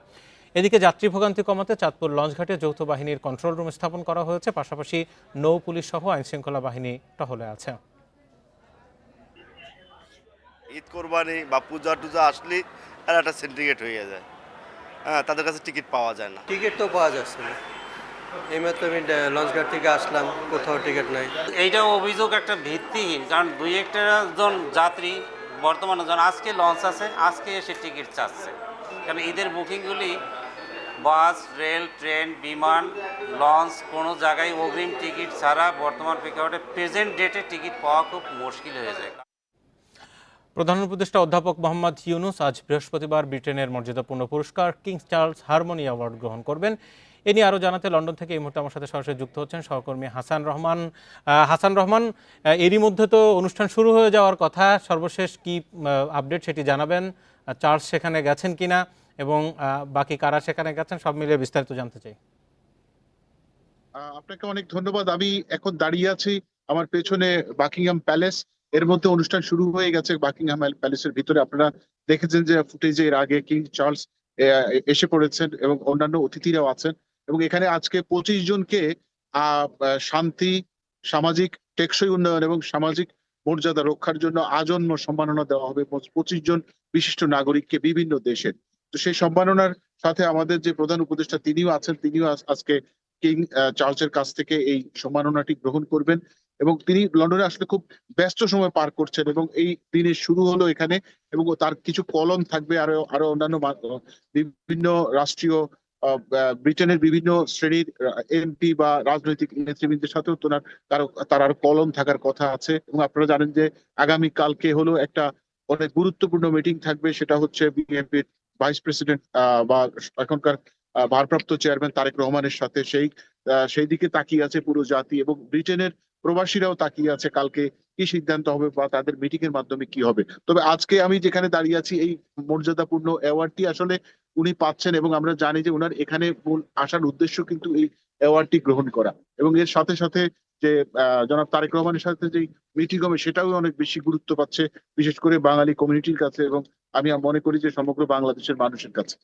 এদিকে যাত্রী ভোগান্তি কমাতে চাঁদপুর লঞ্চঘাটে যৌথ বাহিনীর কন্ট্রোল রুম স্থাপন করা হয়েছে, পাশাপাশি নৌ পুলিশ সহ আইনশৃঙ্খলা বাহিনী টহলে আছে। ঈদ কোরবানি বা পূজা টুজা আসলে আর একটা সিন্ডিকেট হয়ে যায়, হ্যাঁ, তাদের কাছে টিকিট পাওয়া যায় না। টিকিট তো পাওয়া যাচ্ছে না। এইমাত্র আমি লঞ্চঘাট থেকে আসলাম, কোথাও টিকিট নাই। এইটা অভিযোগ একটা ভিত্তিহীন, কারণ 2-1 জন যাত্রী বর্তমানে জন আজকে লঞ্চ আছে, আজকে এসে টিকিট চাচ্ছে। কারণ ঈদের বুকিংগুলি বাস, রেল, ট্রেন, বিমান, লঞ্চ কোনো জায়গায় অগ্রিম টিকিট ছাড়া বর্তমান প্রেক্ষাপটে প্রেজেন্ট ডেটে টিকিট পাওয়া খুব মুশকিল হয়ে যায়। প্রধান উপদেষ্টা অধ্যাপক মোহাম্মদ ইউনুস আজ বৃহস্পতিবার ব্রিটেনের মর্যাদাপূর্ণ পুরস্কার কিংস চার্লস হারমোনি অ্যাওয়ার্ড গ্রহণ করবেন। এ নিয়ে আরও জানাতে লন্ডন থেকে এই মুহূর্তে আমার সাথে সরাসরি যুক্ত হচ্ছেন সহকর্মী হাসান রহমান। হাসান রহমান, এরই মধ্যে তো অনুষ্ঠান শুরু হয়ে যাওয়ার কথা, সর্বশেষ কি আপডেট সেটি জানাবেন? চার্লস সেখানে গেছেন কিনা এবং বাকি কারা সেখানে গেছেন, সব মিলিয়ে বিস্তারিত জানতে চাই। আপনাকে অনেক ধন্যবাদ। আমি এখন দাঁড়িয়ে আছি আমার পেছনে বাকিংহাম প্যালেস। এর মধ্যে অনুষ্ঠান শুরু হয়ে গেছে বাকিংহাম প্যালেসের ভিতরে। আপনারা দেখেছেন যে ফুটেজে এর আগে কিং চার্লস এসে পড়েছেন এবং অন্যান্য অতিথিরাও আছেন, এবং এখানে আজকে 25 জনকে শান্তি, সামাজিক টেকসই উন্নয়ন এবং সামাজিক মর্যাদা রক্ষার জন্য আজন্ম সম্মাননা দেওয়া হবে 25 জন বিশিষ্ট নাগরিককে বিভিন্ন দেশের। তো সেই সম্মাননার সাথে আমাদের যে প্রধান উপদেষ্টা তিনিও আছেন, তিনিও আজকে কিং চার্লসের কাছ থেকে এই সম্মাননাটি গ্রহণ করবেন, এবং তিনি লন্ডনে আসলে খুব ব্যস্ত সময় পার করছেন এবং এই দিনের শুরু হলো এখানে, এবং তার কিছু কলম থাকবে আরো অন্যান্য বিভিন্ন রাষ্ট্রীয় ব্রিটেনের বিভিন্ন শ্রেণীর এমপি বা রাজনৈতিক নেতৃবৃন্দের সাথেও তার আরো কলম থাকার কথা আছে। এবং আপনারা জানেন যে আগামী কালকে হলো একটা অনেক গুরুত্বপূর্ণ মিটিং থাকবে, সেটা হচ্ছে বিএনপির ভাইস প্রেসিডেন্ট বা এখনকার ভারপ্রাপ্ত চেয়ারম্যান তারেক রহমানের সাথে। সেই দিকে তাকিয়ে আছে পুরো জাতি, এবং ব্রিটেনের প্রবাসীরাও তাকিয়ে আছে কালকে কি সিদ্ধান্ত হবে বা তাদের মিটিং এর মাধ্যমে কি হবে। তবে আজকে আমি যেখানে দাঁড়িয়ে আছি, এই মর্যাদাপূর্ণ অ্যাওয়ার্ডটি আসলে উনি পাচ্ছেন, এবং আমরা জানি যে ওনার এখানে মূল আসার উদ্দেশ্য কিন্তু এই অ্যাওয়ার্ডটি গ্রহণ করা, এবং এর সাথে সাথে যে জনাব তারেক রহমানের সাথে যে মিটিং হবে সেটাও অনেক বেশি গুরুত্ব পাচ্ছে, বিশেষ করে বাঙালি কমিউনিটির কাছে, এবং আমি মনে করি যে সমগ্র বাংলাদেশের মানুষের কাছে।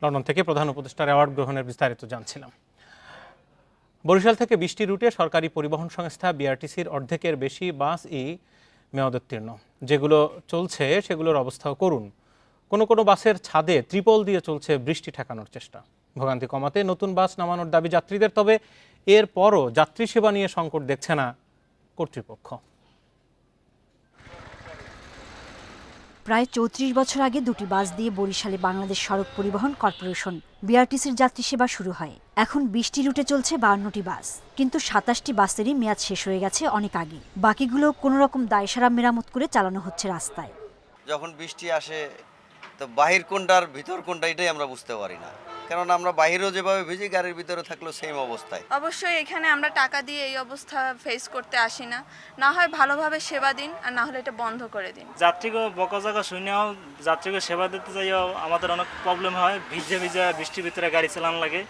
লন্ডন থেকে প্রধান উপদেষ্টার অ্যাওয়ার্ড গ্রহণের বিস্তারিত জানছিলাম। বরিশাল থেকে 20টি রুটে সরকারি পরিবহন সংস্থা বিআরটিসির অর্ধেকের বেশি বাসই মেয়াদোত্তীর্ণ। যেগুলো চলছে সেগুলোর অবস্থাও করুন। কোনো বাসের ছাদে ত্রিপল দিয়ে চলছে বৃষ্টি ঠেকানোর চেষ্টা। ভোগান্তি কমাতে নতুন বাস নামানোর দাবি যাত্রীদের, তবে এরপরও যাত্রী সেবা নিয়ে সংকট দেখছে না কর্তৃপক্ষ। প্রায় ৩৪ বছর আগে দুটি বাস দিয়ে বরিশালে বাংলাদেশ সড়ক পরিবহন কর্পোরেশন বিআরটিসির যাত্রী সেবা শুরু হয়। এখন 20টি রুটে চলছে 52টি বাস, কিন্তু 27টি বাসেরই মেয়াদ শেষ হয়ে গেছে অনেক আগে। বাকিগুলো কোনো রকম দায়সারা মেরামত করে চালানো হচ্ছে রাস্তায়। যখন বৃষ্টি আসে তো বাহির কোনটার ভিতর কোনটা এটাই আমরা বুঝতে পারি না, কারণ আমরা বাহিরেও যেভাবে ভিজি গাড়ির ভিতরে থাকলেও সেম অবস্থায়। অবশ্যই এখানে আমরা টাকা দিয়ে এই অবস্থা ফেস করতে আসি না, না হয় ভালোভাবে সেবা দিন আর না হলে এটা বন্ধ করে দিন। যাত্রীকে বকাঝকা শুনেও যাত্রীকে সেবা দিতে যাইও আমাদের অনেক প্রবলেম হয়, ভিজে বৃষ্টির ভিতরে গাড়ি চালানো লাগে।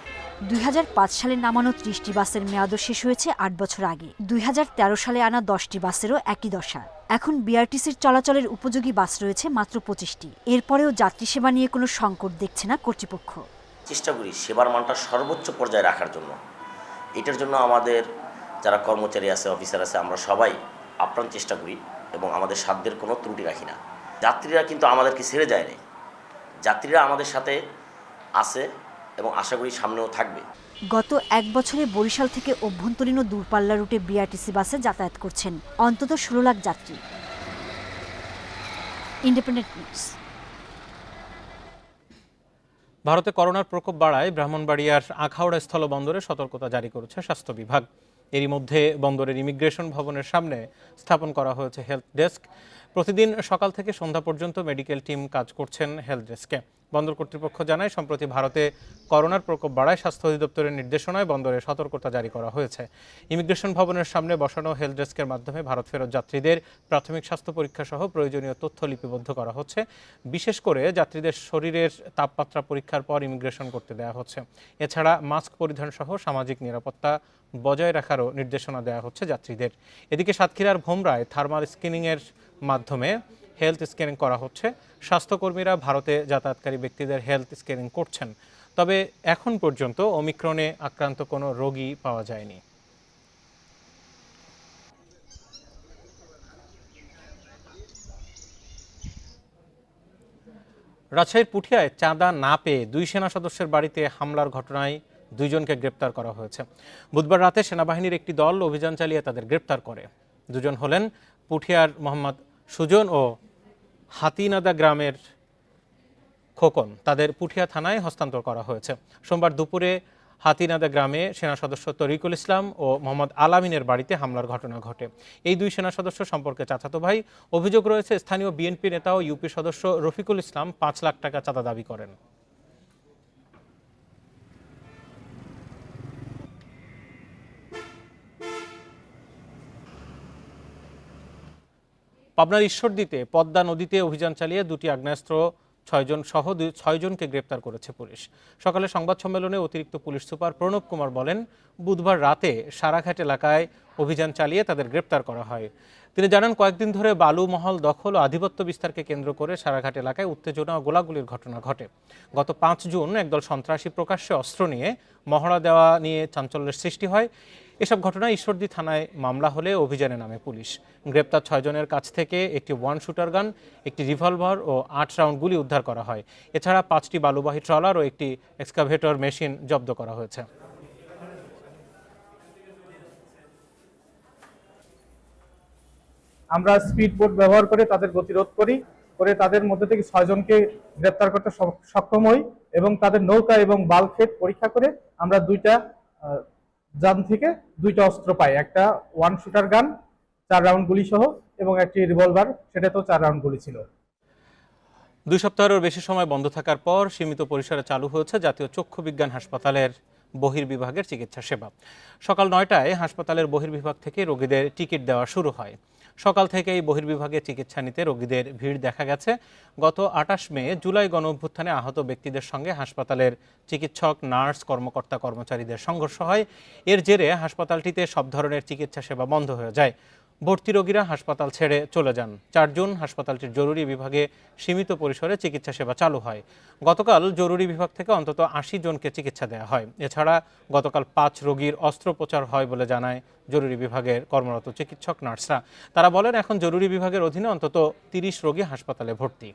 2005 সালে নামানো 30টি বাসের মেয়াদও শেষ হয়েছে 8 বছর আগে। 2013 সালে আনা 10টি বাসেরও একই দশা। এখন বিআরটিসির চলাচলের উপযোগী বাস রয়েছে মাত্র 25টি। এরপরেও যাত্রী সেবা নিয়ে কোনো সংকট দেখছে না কর্তৃপক্ষ। চেষ্টা করি সেবার মানটা সর্বোচ্চ পর্যায়ে রাখার জন্য। এটার জন্য আমাদের যারা কর্মচারী আছে, অফিসার আছে, আমরা সবাই আপ্রাণ চেষ্টা করি এবং আমাদের সাধ্যের কোনো ত্রুটি রাখি না। যাত্রীরা কিন্তু আমাদেরকে ছেড়ে যায় না, যাত্রীরা আমাদের সাথে আছে এবং আশা করি সামনেও থাকবে। গত 1 বছরে বরিশাল থেকে অভ্যন্তরীণ ও দূরপাল্লা রুটে বিআরটিসি বাসে যাতায়াত করছেন অন্তত 16 লাখ যাত্রী। Independent news. ভারতে করোনার প্রকোপ বাড়ায় ব্রাহ্মণবাড়িয়ার আখাউড়া স্থলবন্দরে সতর্কতা জারি করেছে স্বাস্থ্য বিভাগ। এরই মধ্যে বন্দরের ইমিগ্রেশন ভবনের সামনে স্থাপন করা হয়েছে হেলথ ডেস্ক। প্রতিদিন সকাল থেকে সন্ধ্যা পর্যন্ত মেডিকেল টিম কাজ করছেন হেলথ ডেস্কে। বন্দর কর্তৃপক্ষ জানায়, সম্প্রতি ভারতে করোনার প্রকোপ বাড়ায় স্বাস্থ্য অধিদপ্তরের নির্দেশনায় বন্দরে সতর্কতা জারি করা হয়েছে। ইমিগ্রেশন ভবনের সামনে বসানো হেলথ ডেস্কের মাধ্যমে ভারত ফেরত যাত্রীদের প্রাথমিক স্বাস্থ্য পরীক্ষা সহ প্রয়োজনীয় তথ্য লিপিবদ্ধ করা হচ্ছে। বিশেষ করে যাত্রীদের শরীরের তাপমাত্রা পরীক্ষার পর ইমিগ্রেশন করতে দেওয়া হচ্ছে। এছাড়া মাস্ক পরিধান সহ সামাজিক নিরাপত্তা বজায় রাখারও নির্দেশনা দেওয়া হচ্ছে যাত্রীদের। এদিকে সাতক্ষীরার ভোমরায় থার্মাল স্ক্রিনিংয়ের মাধ্যমে হেলথ স্ক্যানিং করা হচ্ছে। স্বাস্থ্যকর্মীরা ভারতে যাতায়াতকারী ব্যক্তিদের হেলথ স্ক্যানিং করছেন। তবে এখন পর্যন্ত ওমিক্রনে আক্রান্ত কোনো রোগী পাওয়া যায়নি। রাজশাহীর পুঠিয়ায় চাঁদা না পেয়ে 2 সেনা সদস্যের বাড়িতে হামলার ঘটনায় 2 জনকে গ্রেপ্তার করা হয়েছে। বুধবার রাতে সেনাবাহিনীর একটি দল অভিযান চালিয়ে তাদের গ্রেপ্তার করে। 2 জন হলেন পুঠিয়ার মোহাম্মদ সুজন ও হাতিনাদা গ্রামের খোকন। তাদের পুঠিয়া থানায় হস্তান্তর করা হয়েছে। সোমবার দুপুরে হাতিনাদা গ্রামে সেনা সদস্য তরিকুল ইসলাম ও মোহাম্মদ আলামিনের বাড়িতে হামলার ঘটনা ঘটে। এই 2 সেনা সদস্য সম্পর্কে চাচাতো ভাই। অভিযোগ রয়েছে স্থানীয় বিএনপি নেতা ও ইউপি সদস্য রফিকুল ইসলাম 5 লাখ টাকা চাঁদা দাবি করেন। পাবনার ঈশ্বরদীতে পদ্মা নদীতে অভিযান চালিয়ে 2টি আগ্নেয়াস্ত্র 6 জন সহ 6 জনকে গ্রেপ্তার করেছে পুলিশ। সকালে সংবাদ সম্মেলনে অতিরিক্ত পুলিশ সুপার প্রণব কুমার বলেন, বুধবার রাতে সারাঘাট এলাকায় অভিযান চালিয়ে তাদের গ্রেপ্তার করা হয়। তিনি জানান, কয়েকদিন ধরে বালু মহল দখল ও আধিপত্য বিস্তারকে কেন্দ্র করে সারাঘাট এলাকায় উত্তেজনা ও গোলাগুলির ঘটনা ঘটে। গত 5 জুন একদল সন্ত্রাসী প্রকাশ্যে অস্ত্র নিয়ে মহড়া দেওয়া নিয়ে চাঞ্চল্যের সৃষ্টি হয়। এসব ঘটনায় ঈশ্বরদী থানায় মামলা হলে অভিযানে নামে পুলিশ। গ্রেপ্তার 6 জনের কাছ থেকে একটি 1 শুটার গান, একটি রিভলভার ও 8 রাউন্ড গুলি উদ্ধার করা হয়। এছাড়া 5টি বালুবাহী ট্রলার ও একটি এক্সকাভেটর মেশিন জব্দ করা হয়েছে। আমরা স্পিড বোট ব্যবহার করে তাদের গতিরোধ করে তাদের মধ্যে থেকে 6 জনকে গ্রেপ্তার করতে সক্ষম হই এবং তাদের নৌকা এবং বাল্কহেড পরীক্ষা করে আমরা 2টা যান থেকে 2টা অস্ত্র পাই। একটা 1 শুটার গান 4 রাউন্ড গুলি সহ এবং একটি রিভলভার, সেটাতেও 4 রাউন্ড গুলি ছিল। 2 সপ্তাহেরও বেশি সময় বন্ধ থাকার পর সীমিত পরিসরে চালু হয়েছে জাতীয় চক্ষু বিজ্ঞান হাসপাতালের বহির্বিভাগের চিকিৎসা সেবা। সকাল 9টায় হাসপাতালের বহির্বিভাগ থেকে রোগীদের টিকিট দেওয়া শুরু হয়। সকাল থেকেই বহির্বিভাগে চিকিৎসা নিতে রোগীদের ভিড় দেখা গেছে। গত 28 মে জুলাই গণঅভ্যুত্থানে আহত ব্যক্তিদের সঙ্গে হাসপাতালের চিকিৎসক, নার্স, কর্মকর্তা কর্মচারীদের সংঘর্ষ হয়। এর জেরে হাসপাতালটিতে সব ধরনের চিকিৎসা সেবা বন্ধ হয়ে যায়। ভর্তি রোগীরা হাসপাতাল ছেড়ে চলে যান। 4 জুন হাসপাতালটির জরুরি বিভাগে সীমিত পরিসরে চিকিৎসা সেবা চালু হয়। গতকাল জরুরি বিভাগ থেকে অন্তত 80 জনকে চিকিৎসা দেওয়া হয়। এছাড়া গতকাল 5 রোগীর অস্ত্রোপচার হয় বলে জানায় জরুরি বিভাগের কর্মরত চিকিৎসক নার্সরা। তারা বলেন, এখন জরুরি বিভাগের অধীনে অন্তত 30 রোগী হাসপাতালে ভর্তি।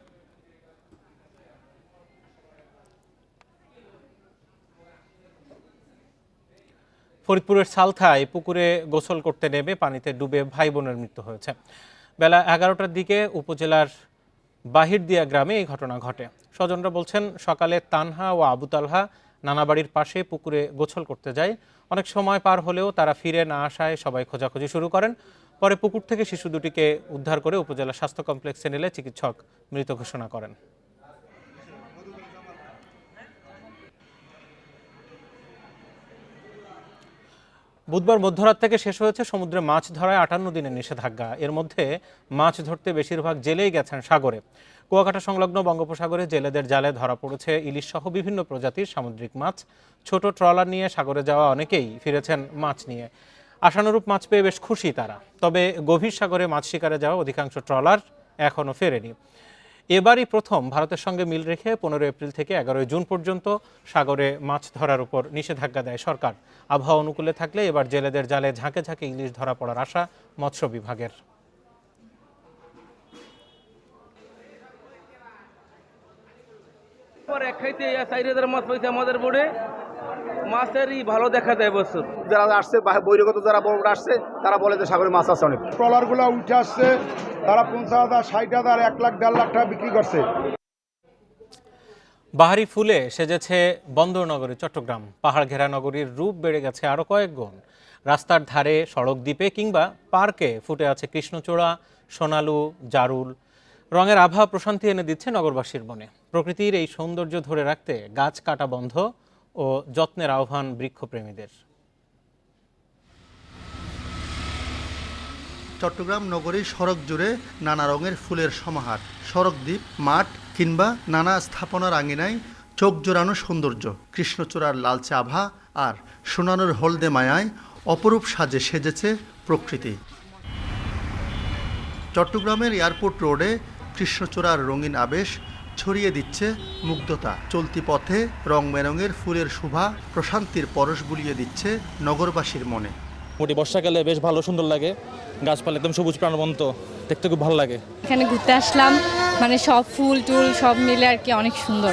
ফরিদপুরের সালথায় পুকুরে গোসল করতে নেমে পানিতে ডুবে ভাই বোনের মৃত্যু হয়েছে। বেলা 11টার দিকে উপজেলার বাহিরদিয়া গ্রামে এই ঘটনা ঘটে। স্বজনরা বলছেন, সকালে তানহা ও আবু তালহা নানাবাড়ির পাশে পুকুরে গোসল করতে যায়। অনেক সময় পার হলেও তারা ফিরে না আসায় সবাই খোঁজাখুঁজি শুরু করেন। পরে পুকুর থেকে শিশু দুটিকে উদ্ধার করে উপজেলা স্বাস্থ্য কমপ্লেক্সে নিলে চিকিৎসক মৃত ঘোষণা করেন। বুধবার মধ্যরাত থেকে শেষ হয়েছে সমুদ্রে মাছ ধরায় 58 দিনের নিষেধাজ্ঞা। এর মধ্যে মাছ ধরতে বেশিরভাগ জেলেই গেছেন সাগরে। কুয়াকাটা সংলগ্ন বঙ্গোপসাগরে জেলেদের জালে ধরা পড়েছে ইলিশ সহ বিভিন্ন প্রজাতির সামুদ্রিক মাছ। ছোট ট্রলার নিয়ে সাগরে যাওয়া অনেকেই ফিরেছেন মাছ নিয়ে। আশানুরূপ মাছ পেয়ে বেশ খুশি তারা। তবে গভীর সাগরে মাছ শিকারে যাওয়া অধিকাংশ ট্রলার এখনও ফেরেনি। এবারই প্রথম ভারতের সঙ্গে মিল রেখে 15 এপ্রিল থেকে 11 জুন পর্যন্ত সাগরে মাছ ধরার উপর নিষেধাজ্ঞা দেয় সরকার। আবহাওয়া অনুকূলে থাকলে এবার জেলেদের জালে ঝাঁকে ঝাঁকে ইলিশ ধরা পড়ার আশা মৎস্য বিভাগের। মাছ পাইছে আমাদের বোর্ডে, মাছেরই ভালো দেখা যায় বছর। যারা আসছে বহিরাগত যারা বড় আসছে তারা বলে যে সাগরে মাছ আছে অনেক। ট্রলারগুলো উঠে আসছে, তারা 50,000, 60,000, 1 লাখ, 1.5 লাখ টাকা বিক্রি করছে। বাহারি ফুলে সেজেছে বন্দরনগরী চট্টগ্রাম। পাহাড় ঘেরা নগরীর রূপ বেড়ে গেছে আরও কয়েক গুণ। রাস্তার ধারে, সড়ক দ্বীপে কিংবা পার্কে ফুটে আছে কৃষ্ণচূড়া, সোনালু, জারুল। রঙের আভা প্রশান্তি এনে দিচ্ছে নগরবাসীর মনে। প্রকৃতির এই সৌন্দর্য ধরে রাখতে গাছ কাটা বন্ধ ও যত্নের আহ্বান বৃক্ষপ্রেমীদের। চট্টগ্রাম নগরীর সড়ক জুড়ে নানা রঙের ফুলের সমাহার। সড়ক দ্বীপ, মাঠ কিংবা নানা স্থাপনার আঙিনায় চোখ জোড়ানো সৌন্দর্য। কৃষ্ণচূড়ার লালচে আভা আর সোনানোর হলদে মায়ায় অপরূপ সাজে সেজেছে প্রকৃতি। চট্টগ্রামের এয়ারপোর্ট রোডে কৃষ্ণচূড়ার রঙিন আবেশ ছড়িয়ে দিচ্ছে মুগ্ধতা। চলতি পথে রং বেরঙের ফুলের শোভা প্রশান্তির পরশ বুলিয়ে দিচ্ছে নগরবাসীর মনে। মোটামুটি বর্ষাকালে বেশ ভালো সুন্দর লাগে, গাছপালা একদম সবুজ প্রাণবন্ত, দেখতে খুব ভালো লাগে। এখানে ঘুরতে আসলাম, মানে সব ফুল টুল সব মিলে আর কি অনেক সুন্দর।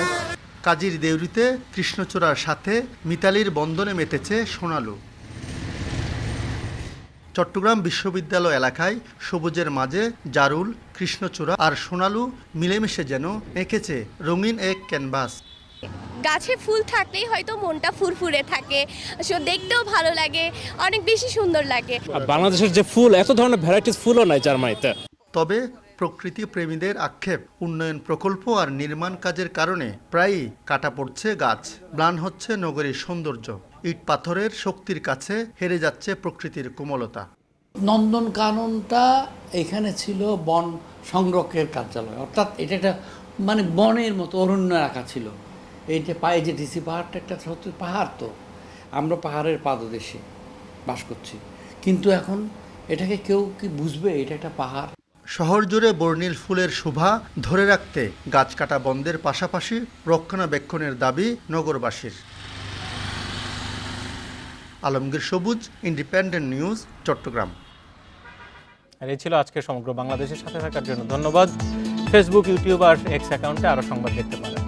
কাজীর দেউরিতে কৃষ্ণচূড়ার সাথে মিতালির বন্ধনে মেতেছে সোনালু। চট্টগ্রাম বিশ্ববিদ্যালয় এলাকায় সবুজের মাঝে জারুল, কৃষ্ণচূড়া আর সোনালু মিলেমিশে যেন এঁকেছে রঙিন এক ক্যানভাস। গাছে ফুল থাকলেই হয়তো মনটা ফুরফুরে থাকে, দেখতেও ভালো লাগে, অনেক বেশি সুন্দর লাগে। বাংলাদেশের যে ফুল, এত ধরনের ভ্যারাইটিস ফুলও নাই জার্মানিতে। তবে প্রকৃতি প্রেমীদের আক্ষেপ, উন্নয়ন প্রকল্প আর নির্মাণ কাজের কারণে প্রায়ই কাটা পড়ছে গাছ, ম্লান হচ্ছে নগরীর সৌন্দর্য। ইট পাথরের শক্তির কাছে হেরে যাচ্ছে প্রকৃতির কোমলতা। নন্দনকাননটা এখানে ছিল বন সংরক্ষণের কার্যালয়, অর্থাৎ এটা একটা মানে বনের মতো অরণ্য রাখা ছিল। এইটা পায়ে যে ডিসি পাহাড়টা একটা সত্যি পাহাড়, তো আমরা পাহাড়ের পাদদেশে বাস করছি, কিন্তু এখন এটাকে কেউ কি বুঝবে এটা একটা পাহাড়? শহর জুড়ে বর্ণিল ফুলের শোভা ধরে রাখতে গাছ কাটা বন্ধের পাশাপাশি রক্ষণাবেক্ষণের দাবি নগরবাসীর। আলমগীর সবুজ, ইন্ডিপেন্ডেন্ট নিউজ, চট্টগ্রাম। আর এই ছিল আজকে সমগ্র বাংলাদেশের সাথে থাকার জন্য ধন্যবাদ। ফেসবুক, ইউটিউব আর এক্স অ্যাকাউন্টে আরও সংবাদ দেখতে পারেন।